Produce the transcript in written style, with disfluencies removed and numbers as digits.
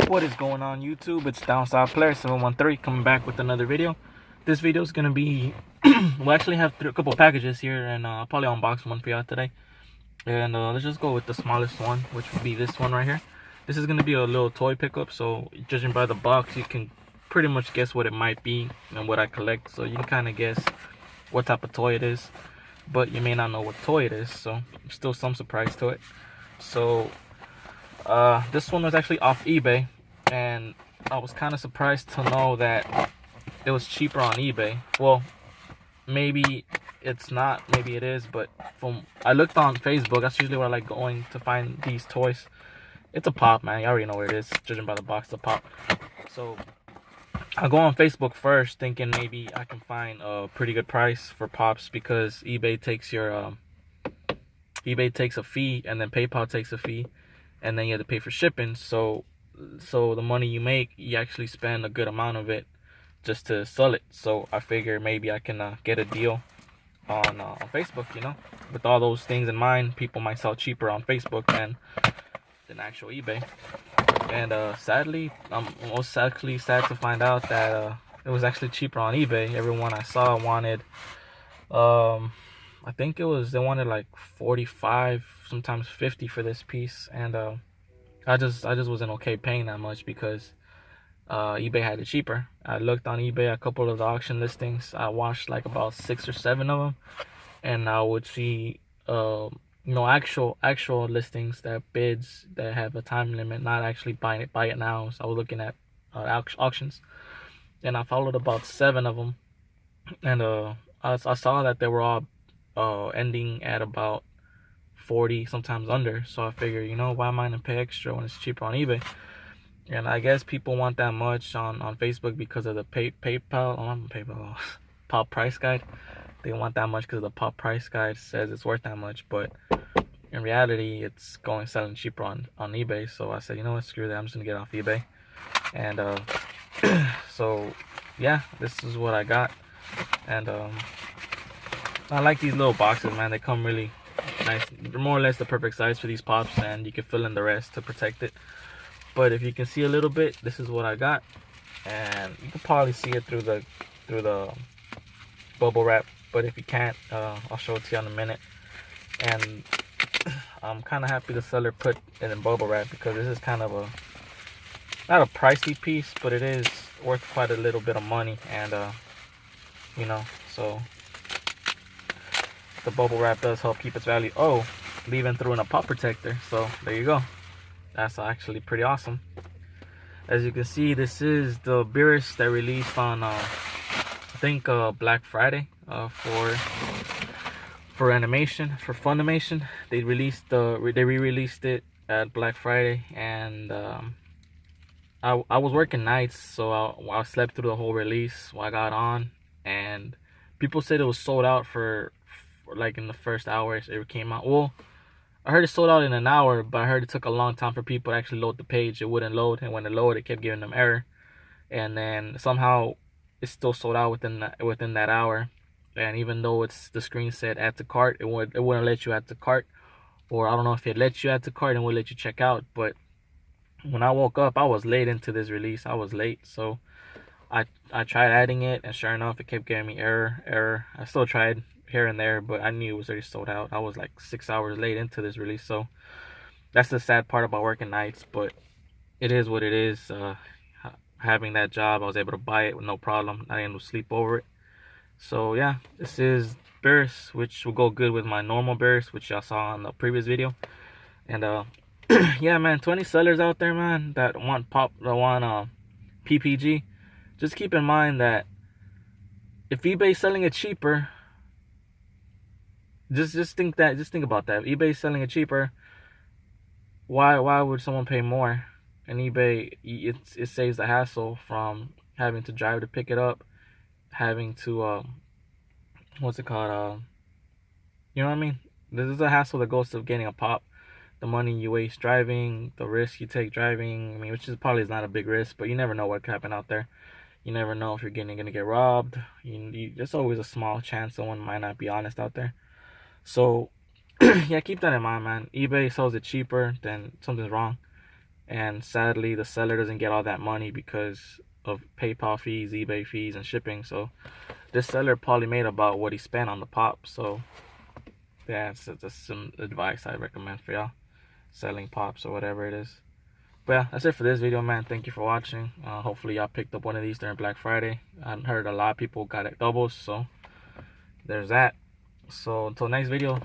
What is going on YouTube? It's Downside Player 713 coming back with another video. This video is gonna be we'll actually have a couple packages here, and I'll probably unbox one for y'all today. And let's just go with the smallest one, which would be this one right here. This is gonna be a little toy pickup, so judging by the box you can pretty much guess what it might be and what I collect, so you can kind of guess what type of toy it is, but you may not know what toy it is, so still some surprise to it. So this one was actually off eBay, and I was kind of surprised to know that it was cheaper on eBay. Well, maybe it's not, maybe it is, but I looked on Facebook. That's usually where I like going to find these toys. It's a pop, man. You already know where it is, judging by the box. It's a pop. So I go on Facebook first, thinking maybe I can find a pretty good price for pops, because eBay takes a fee, and then PayPal takes a fee, and then you have to pay for shipping. So the money you make, you actually spend a good amount of it just to sell it. So I figure maybe I can get a deal on Facebook. You know, with all those things in mind, people might sell cheaper on Facebook than actual eBay. And sadly, I'm most actually sad to find out that it was actually cheaper on eBay. Everyone I saw wanted I think they wanted like 45, sometimes 50 for this piece, and I just wasn't okay paying that much, because eBay had it cheaper. I looked on eBay, a couple of the auction listings. I watched like about 6 or 7 of them, and I would see actual listings that bids that have a time limit, not actually buy it now. So I was looking at auctions, and I followed about 7 of them, and I saw that they were all ending at about 40, sometimes under. So I figured, why am I gonna pay extra when it's cheaper on eBay? And I guess people want that much on Facebook because of the PayPal pop price guide. They want that much because the pop price guide says it's worth that much, but in reality it's selling cheaper on eBay. So I said, you know what, screw that, I'm just gonna get off eBay. And so yeah, this is what I got. And I like these little boxes, man. They come really nice. They're more or less the perfect size for these pops, and you can fill in the rest to protect it. But if you can see a little bit, this is what I got, and you can probably see it through the bubble wrap. But if you can't, I'll show it to you in a minute. And I'm kind of happy the seller put it in bubble wrap, because this is kind of not a pricey piece, but it is worth quite a little bit of money. And so the bubble wrap does help keep its value. Oh, leaving through in a pop protector. So there you go. That's actually pretty awesome. As you can see, this is the Beerus that released on I think Black Friday for animation, for Funimation. They re-released it at Black Friday, and I was working nights, so I slept through the whole release while I got on, and people said it was sold out for like in the first hours it came out. Well, I heard it sold out in an hour, but I heard it took a long time for people to actually load the page. It wouldn't load, and when it loaded, it kept giving them error. And then somehow it's still sold out within that hour. And even though the screen said add to cart, it wouldn't let you add to cart. Or I don't know if it lets you add to cart and would let you check out. But when I woke up, I was late into this release. I was late, so I tried adding it, and sure enough, it kept giving me error. I still tried here and there, but I knew it was already sold out. I was like 6 hours late into this release, so that's the sad part about working nights, but it is what it is. Having that job, I was able to buy it with no problem. I didn't sleep over it. So yeah, this is Beerus, which will go good with my normal Beerus, which y'all saw in the previous video. And yeah, man, 20 sellers out there, man, that want PPG. Just keep in mind that if eBay's selling it cheaper, just think about that. If eBay's selling it cheaper, why would someone pay more? And eBay, it saves the hassle from having to drive to pick it up, having to what's it called? You know what I mean? This is a hassle that goes to getting a pop. The money you waste driving, the risk you take driving. I mean, which is probably not a big risk, but you never know what could happen out there. You never know if you're gonna get robbed. There's always a small chance someone might not be honest out there. So yeah, keep that in mind, man. eBay sells it cheaper, then something's wrong. and sadly the seller doesn't get all that money because of PayPal fees, eBay fees, and shipping. So this seller probably made about what he spent on the pop. So yeah, it's just some advice I recommend for y'all selling pops or whatever it is. But yeah, that's it for this video, man. Thank you for watching. Hopefully y'all picked up one of these during Black Friday. I heard a lot of people got it doubles, so there's that. So until next video,